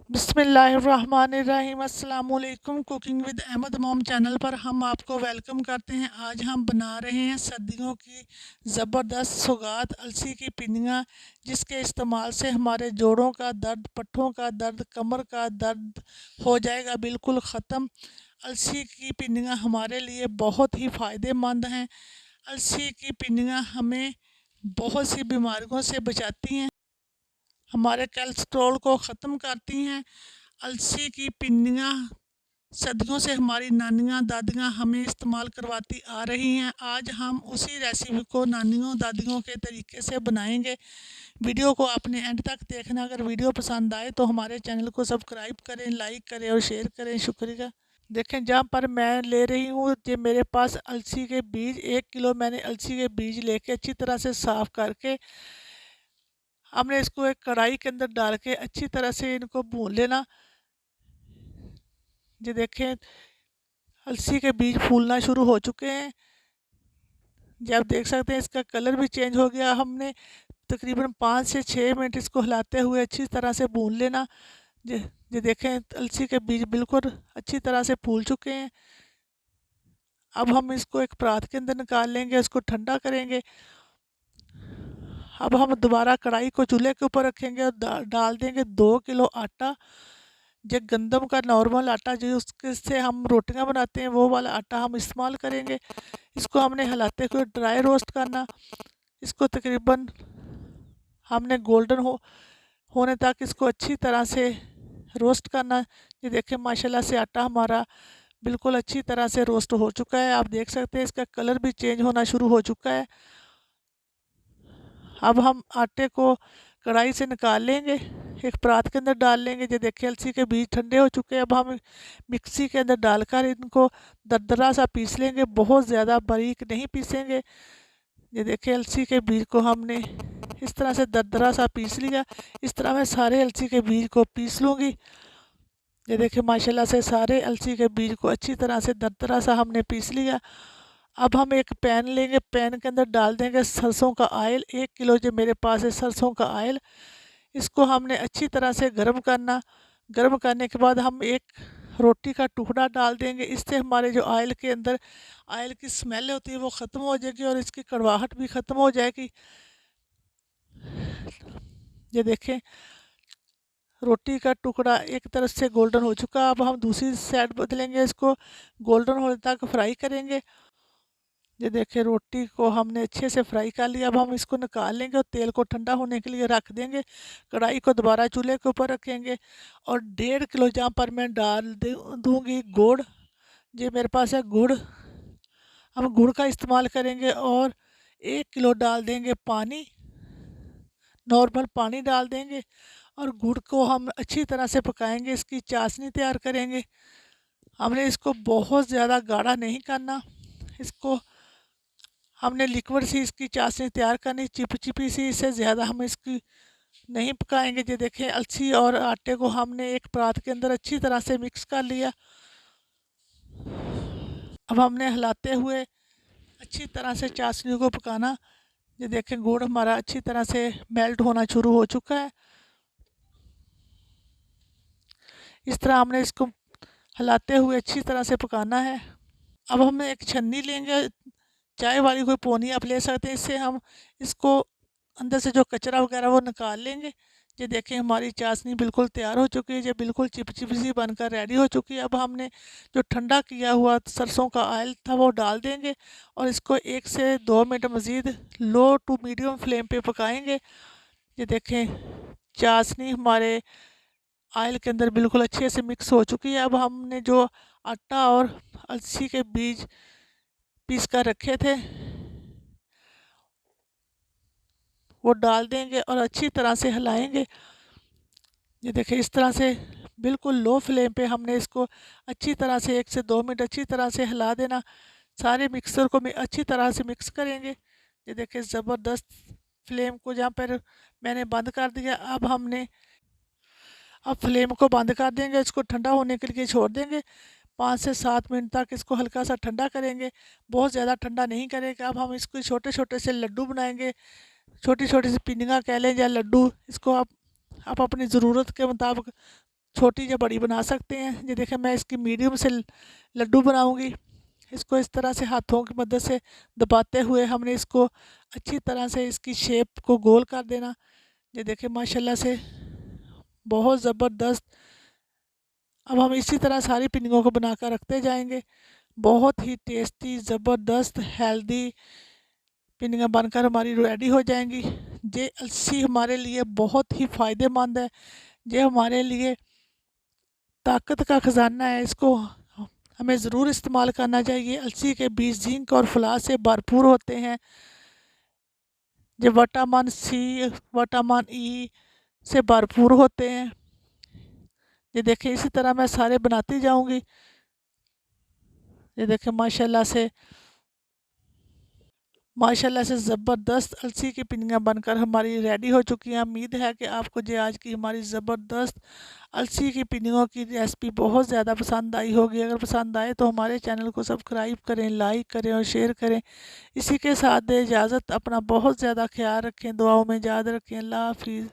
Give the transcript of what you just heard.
बिस्मिल्लाहिर्रहमानिर्रहीम। अस्सलाम वालेकुम। Cooking with Ahmed mom channel पर हम आपको वेलकम करते हैं। आज हम बना रहे हैं सर्दियों की ज़बरदस्त सौगात अलसी की पिंडियाँ, जिसके इस्तेमाल से हमारे जोड़ों का दर्द, पट्ठों का दर्द, कमर का दर्द हो जाएगा बिल्कुल ख़त्म। अलसी की पिंडियाँ हमारे लिए बहुत ही फ़ायदेमंद हैं। अलसी की पिंडियाँ हमें बहुत सी बीमारियों से बचाती हैं, हमारे कोलेस्ट्रॉल को ख़त्म करती हैं। अलसी की पिंडियाँ सदियों से हमारी नानियाँ दादियाँ हमें इस्तेमाल करवाती आ रही हैं। आज हम उसी रेसिपी को नानियों दादियों के तरीके से बनाएंगे। वीडियो को आपने एंड तक देखना। अगर वीडियो पसंद आए तो हमारे चैनल को सब्सक्राइब करें, लाइक करें और शेयर करें। शुक्रिया। देखें, जहाँ पर मैं ले रही हूँ ये मेरे पास अलसी के बीज 1 किलो मैंने अलसी के बीज लेके अच्छी तरह से साफ़ करके हमने इसको एक कढ़ाई के अंदर डाल के अच्छी तरह से इनको भून लेना। ये देखें, अलसी के बीज फूलना शुरू हो चुके हैं। जी, आप देख सकते हैं इसका कलर भी चेंज हो गया। हमने तकरीबन 5 से 6 मिनट इसको हिलाते हुए अच्छी तरह से भून लेना। ये देखें, अलसी के बीज बिल्कुल अच्छी तरह से फूल चुके हैं। अब हम इसको एक परात के अंदर निकाल लेंगे, उसको ठंडा करेंगे। अब हम दोबारा कढ़ाई को चूल्हे के ऊपर रखेंगे और डाल देंगे 2 किलो आटा। जो गंदम का नॉर्मल आटा जो उसके से हम रोटियां बनाते हैं वो वाला आटा हम इस्तेमाल करेंगे। इसको हमने हिलाते हुए ड्राई रोस्ट करना। इसको तकरीबन हमने गोल्डन होने तक इसको अच्छी तरह से रोस्ट करना। ये देखें, माशाल्लाह से आटा हमारा बिल्कुल अच्छी तरह से रोस्ट हो चुका है। आप देख सकते हैं इसका कलर भी चेंज होना शुरू हो चुका है। अब हम आटे को कढ़ाई से निकाल लेंगे, एक परात के अंदर डाल लेंगे। ये देखिए, अलसी के बीज ठंडे हो चुके हैं। अब हम मिक्सी के अंदर डालकर इनको दरदरा सा पीस लेंगे, बहुत ज़्यादा बारीक नहीं पीसेंगे। ये देखिए, अलसी के बीज को हमने इस तरह से दरदरा सा पीस लिया। इस तरह मैं सारे अलसी के बीज को पीस लूँगी। ये देखिए, माशाल्लाह से सारे अलसी के बीज को अच्छी तरह से दरदरा सा हमने पीस लिया। अब हम एक पैन लेंगे, पैन के अंदर डाल देंगे सरसों का ऑयल। 1 किलो जो मेरे पास है सरसों का ऑयल, इसको हमने अच्छी तरह से गर्म करना। गर्म करने के बाद हम एक रोटी का टुकड़ा डाल देंगे। इससे हमारे जो ऑयल के अंदर ऑयल की स्मेल होती है वो ख़त्म हो जाएगी और इसकी कड़वाहट भी ख़त्म हो जाएगी। ये देखें, रोटी का टुकड़ा एक तरफ से गोल्डन हो चुका। अब हम दूसरी साइड बदलेंगे, इसको गोल्डन होने तक फ्राई करेंगे। ये देखिए, रोटी को हमने अच्छे से फ्राई कर लिया। अब हम इसको निकाल लेंगे और तेल को ठंडा होने के लिए रख देंगे। कढ़ाई को दोबारा चूल्हे के ऊपर रखेंगे और 1.5 किलो जहाँ पर मैं डाल दूँगी गुड़। ये मेरे पास है गुड़, हम गुड़ का इस्तेमाल करेंगे। और 1 किलो डाल देंगे पानी, नॉर्मल पानी डाल देंगे और गुड़ को हम अच्छी तरह से पकाएंगे, इसकी चाशनी तैयार करेंगे। हमने इसको बहुत ज़्यादा गाढ़ा नहीं करना, इसको हमने लिक्विड सी इसकी चाशनी तैयार करनी, चिपचिपी सी। इससे ज़्यादा हम इसकी नहीं पकाएंगे। ये देखें, अलसी और आटे को हमने एक परात के अंदर अच्छी तरह से मिक्स कर लिया। अब हमने हिलाते हुए अच्छी तरह से चाशनी को पकाना। ये देखें, गुड़ हमारा अच्छी तरह से मेल्ट होना शुरू हो चुका है। इस तरह हमने इसको हिलाते हुए अच्छी तरह से पकाना है। अब हम एक छन्नी लेंगे, चाय वाली कोई पोनी आप ले सकते हैं। इससे हम इसको अंदर से जो कचरा वगैरह वो निकाल लेंगे। ये देखें, हमारी चाशनी बिल्कुल तैयार हो चुकी है। ये बिल्कुल चिपचिपी सी बनकर रेडी हो चुकी है। अब हमने जो ठंडा किया हुआ सरसों का ऑयल था वो डाल देंगे और इसको 1 से 2 मिनट मज़ीद लो टू मीडियम फ्लेम पे पकाएंगे। ये देखें, चाशनी हमारे ऑयल के अंदर बिल्कुल अच्छे से मिक्स हो चुकी है। अब हमने जो आटा और अलसी के बीज पीस कर रखे थे वो डाल देंगे और अच्छी तरह से हिलाएंगे। ये देखिए, इस तरह से बिल्कुल लो फ्लेम पे हमने इसको अच्छी तरह से 1 से 2 मिनट अच्छी तरह से हिला देना। सारे मिक्सर को अच्छी तरह से मिक्स करेंगे। ये देखिए, ज़बरदस्त फ्लेम को जहाँ पर मैंने बंद कर दिया। अब फ्लेम को बंद कर देंगे, इसको ठंडा होने के लिए छोड़ देंगे। 5 से 7 मिनट तक इसको हल्का सा ठंडा करेंगे, बहुत ज़्यादा ठंडा नहीं करेंगे। अब हम इसको छोटे छोटे से लड्डू बनाएंगे, छोटी छोटी सी पिंडियाँ कह लें या लड्डू। इसको आप अपनी ज़रूरत के मुताबिक छोटी या बड़ी बना सकते हैं। ये देखें, मैं इसकी मीडियम से लड्डू बनाऊंगी। इसको इस तरह से हाथों की मदद से दबाते हुए हमने इसको अच्छी तरह से इसकी शेप को गोल कर देना। ये देखें माशाल्लाह से बहुत ज़बरदस्त। अब हम इसी तरह सारी पिन्नियों को बनाकर रखते जाएंगे। बहुत ही टेस्टी, ज़बरदस्त, हेल्दी पिन्नियाँ बनकर हमारी रेडी हो जाएंगी। ये अलसी हमारे लिए बहुत ही फ़ायदेमंद है। ये हमारे लिए ताकत का ख़जाना है। इसको हमें ज़रूर इस्तेमाल करना चाहिए। अलसी के बीज जिंक और फलाद से भरपूर होते हैं। जो विटामिन सी, विटामिन ई से भरपूर होते हैं। ये देखें, इसी तरह मैं सारे बनाती जाऊंगी। ये देखें माशाल्लाह से ज़बरदस्त अलसी की पिन्नियाँ बनकर हमारी रेडी हो चुकी हैं। उम्मीद है कि आपको जो आज की हमारी ज़बरदस्त अलसी की पिन्नियों की रेसिपी बहुत ज़्यादा पसंद आई होगी। अगर पसंद आए तो हमारे चैनल को सब्सक्राइब करें, लाइक करें और शेयर करें। इसी के साथ दे इजाज़त। अपना बहुत ज़्यादा ख्याल रखें, दुआओं में याद रखें। अल्लाह हाफिज़।